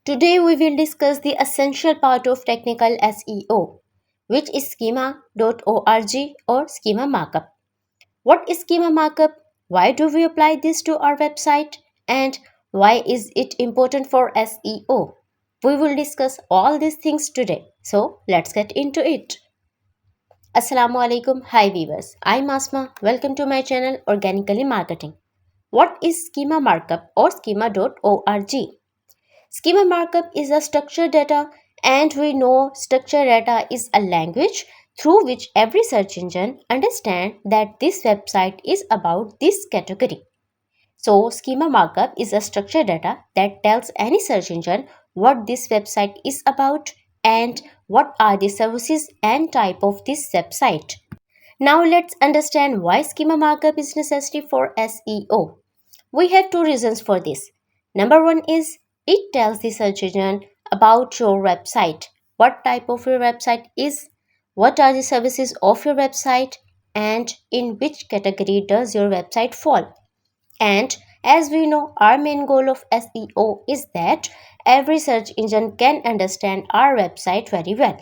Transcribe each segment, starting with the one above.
Today we will discuss the essential part of technical SEO, which is schema.org or schema markup. What is schema markup? Why do we apply this to our website? And why is it important for SEO? We will discuss all these things today. So let's get into it. Assalamu alaikum. Hi viewers. I'm Asma. Welcome to my channel Organically Marketing. What is schema markup or schema.org? Schema markup is a structured data, and we know structured data is a language through which every search engine understands that this website is about this category. So, schema markup is a structured data that tells any search engine what this website is about and what are the services and type of this website. Now let's understand why schema markup is necessary for SEO. We have two reasons for this. Number one is it tells the search engine about your website, what type of your website is, what are the services of your website, and in which category does your website fall. And as we know, our main goal of SEO is that every search engine can understand our website very well.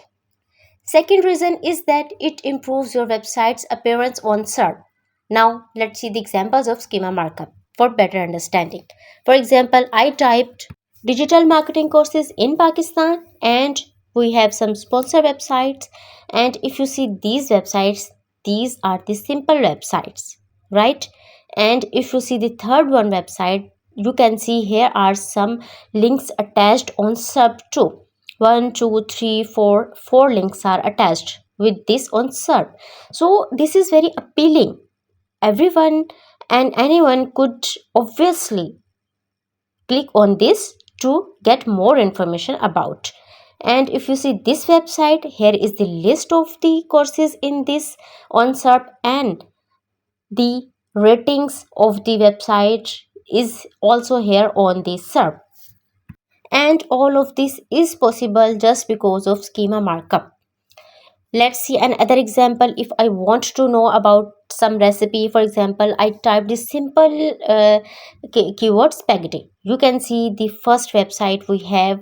Second reason is that it improves your website's appearance on SERP. Now let's see the examples of schema markup for better understanding. For example, I typed digital marketing courses in Pakistan and we have some sponsor websites, and if you see these websites, these are the simple websites, right? And if you see the third one website, you can see here are some links attached on SERP too. 1 2 3 4 4 links are attached with this on SERP. So this is very appealing. Everyone and anyone could obviously click on this to get more information about. And if you see this website, here is the list of the courses in this on SERP, and the ratings of the website is also here on the SERP. And all of this is possible just because of schema markup. Let's see another example. If I want to know about some recipe, for example, I type this simple keyword spaghetti. You can see the first website we have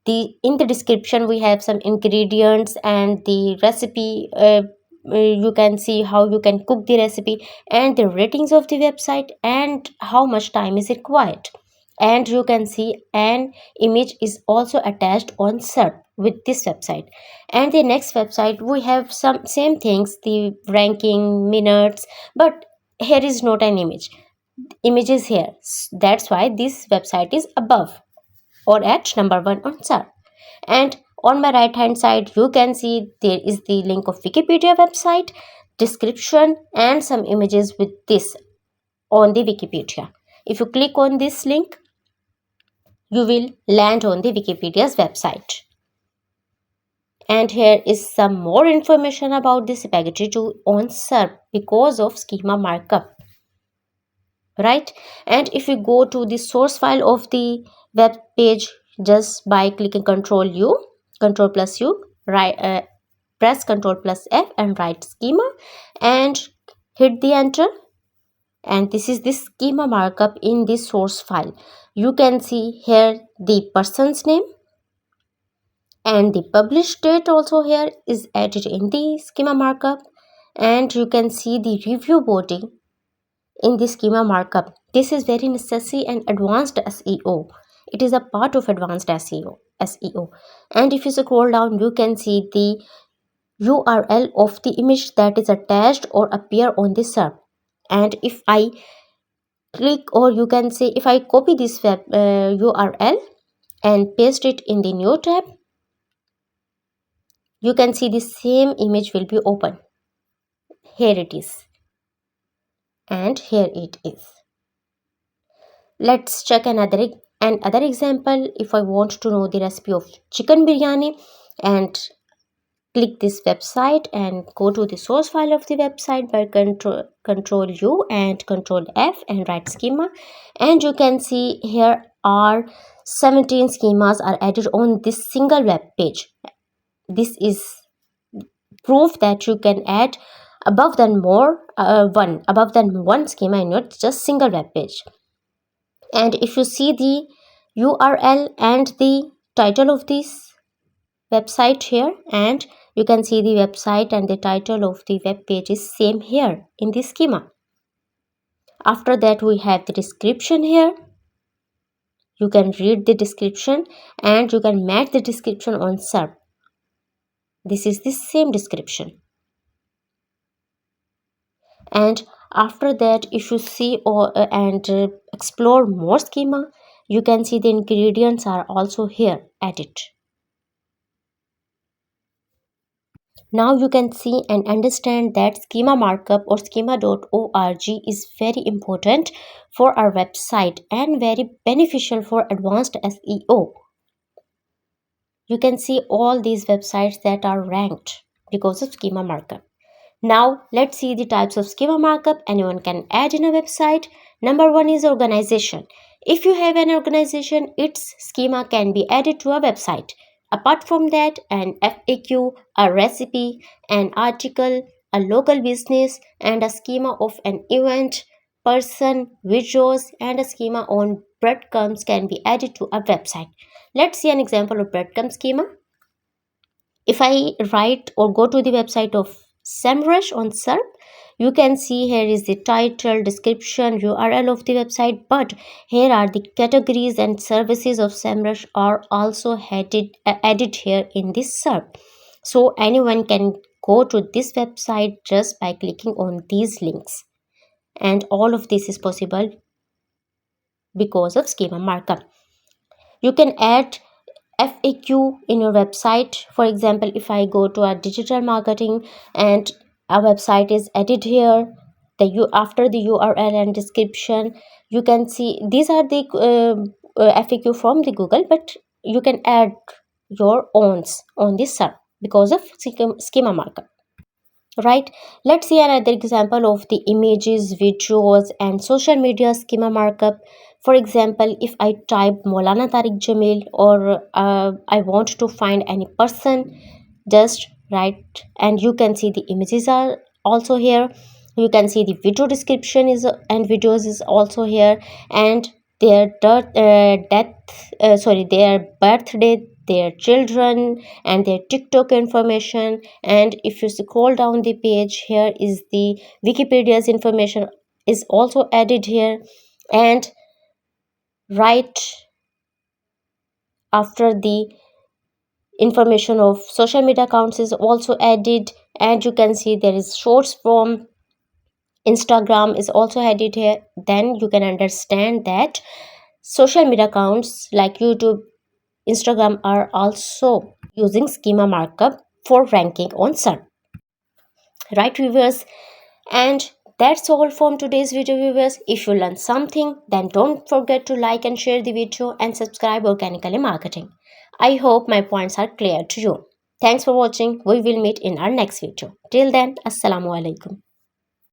in the description we have some ingredients and the recipe. You can see how you can cook the recipe and the ratings of the website and how much time is required. And you can see an image is also attached on SERP with this website. And the next website we have some same things, the ranking, minutes, but here is not an image is here. That's why this website is above or at number 1 on SERP. And on my right hand side you can see there is the link of Wikipedia website, description, and some images with this on the Wikipedia. If you click on this link, you will land on the Wikipedia's website. And here is some more information about the spaghetti too on SERP because of schema markup, right? And if you go to the source file of the web page just by clicking Control plus U, right, press Control plus F and write schema and hit the enter. And this is the schema markup in the source file. You can see here the person's name and the published date also here is added in the schema markup, and you can see the review body in the schema markup. This is very necessary and advanced SEO. It is a part of advanced SEO. And if you scroll down, you can see the URL of the image that is attached or appear on the SERP. And if I click, or you can say if I copy this web URL and paste it in the new tab, you can see the same image will be open. Here it is, and here it is. Let's check another example. If I want to know the recipe of chicken biryani, and click this website and go to the source file of the website by control U and Control F and write schema, and you can see here are 17 schemas are added on this single web page. This is proof that you can add above than one schema in your just single web page. And if you see the URL and the title of this website here, and you can see the website and the title of the web page is same here in the schema. After that, we have the description here. You can read the description and you can match the description on SERP. This is the same description. And after that, if you see and explore more schema, you can see the ingredients are also here added. Now you can see and understand that schema markup or schema.org is very important for our website and very beneficial for advanced SEO. You can see all these websites that are ranked because of schema markup. Now let's see the types of schema markup anyone can add in a website. Number one is organization. If you have an organization, its schema can be added to a website. Apart from that, an FAQ, a recipe, an article, a local business, and a schema of an event, person, videos, and a schema on breadcrumbs can be added to a website. Let's see an example of breadcrumb schema. If I write or go to the website of SEMrush on SERP, you can see here is the title, description, URL of the website, but here are the categories and services of SEMrush are also added here in this SERP. So anyone can go to this website just by clicking on these links. And all of this is possible because of schema markup. You can add FAQ in your website. For example, if I go to a digital marketing and a website is added here, after the URL and description, you can see these are the FAQ from the Google, but you can add your owns on this SERP because of schema markup. Right, let's see another example of the images, videos, and social media schema markup. For example, if I type Maulana Tariq Jamil or I want to find any person, just write and you can see the images are also here. You can see the video description is and videos is also here, and their their birthday, their children, and their TikTok information. And if you scroll down the page, here is the Wikipedia's information is also added here, and right after the information of social media accounts is also added, and you can see there is shorts from Instagram is also added here. Then you can understand that social media accounts like YouTube, Instagram are also using schema markup for ranking on SERP. Right, viewers? And that's all from today's video, viewers. If you learned something, then don't forget to like and share the video and subscribe Organically Marketing. I hope my points are clear to you. Thanks for watching. We will meet in our next video. Till then, Assalamu alaikum.